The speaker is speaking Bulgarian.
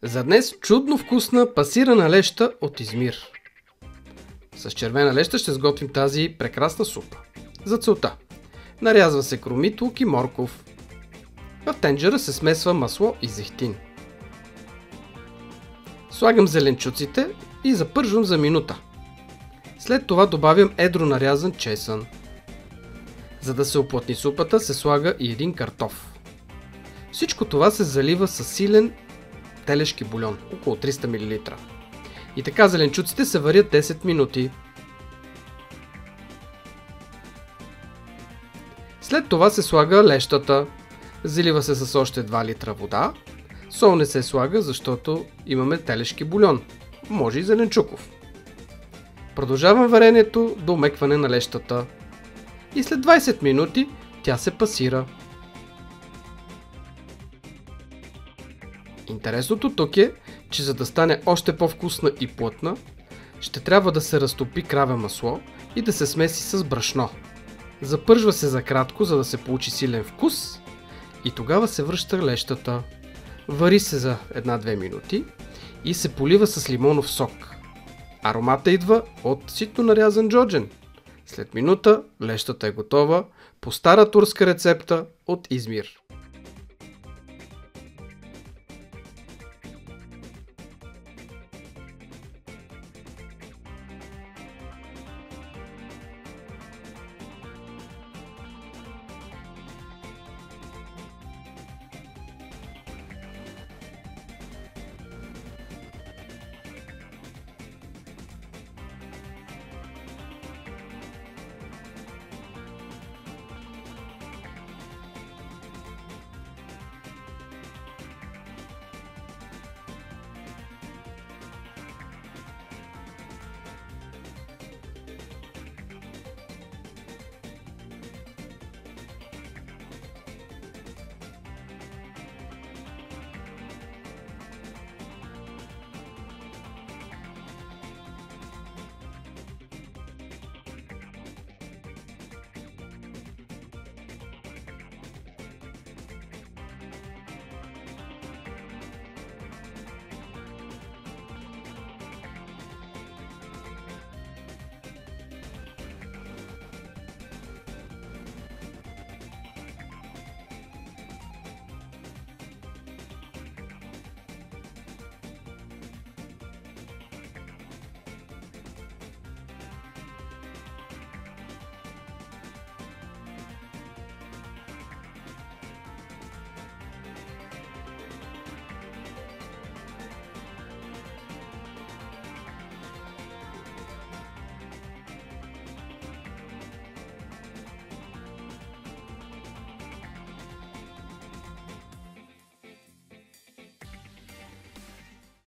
За днес чудно вкусна пасирана леща от Измир. С червена леща ще сготвим тази прекрасна супа. За целта нарязва се кромит лук и морков. В тенджера се смесва масло и зехтин. Слагам зеленчуците и запържвам за минута. След това добавям едро нарязан чесън. За да се уплътни супата, се слага и един картоф. Всичко това се залива с силен телешки бульон, около 300 мл. И така зеленчуците се варят 10 минути. След това се слага лещата. Залива се с още 2 литра вода. Сол не се слага, защото имаме телешки бульон. Може и зеленчуков. Продължавам варенето до омекване на лещата. И след 20 минути тя се пасира. Интересното тук е, че за да стане още по-вкусна и плътна, ще трябва да се разтопи краве масло и да се смеси с брашно. Запържва се за кратко, за да се получи силен вкус и тогава се връща лещата. Вари се за 1-2 минути и се полива с лимонов сок. Аромата идва от ситно нарязан джоджен. След минута лещата е готова по стара турска рецепта от Измир.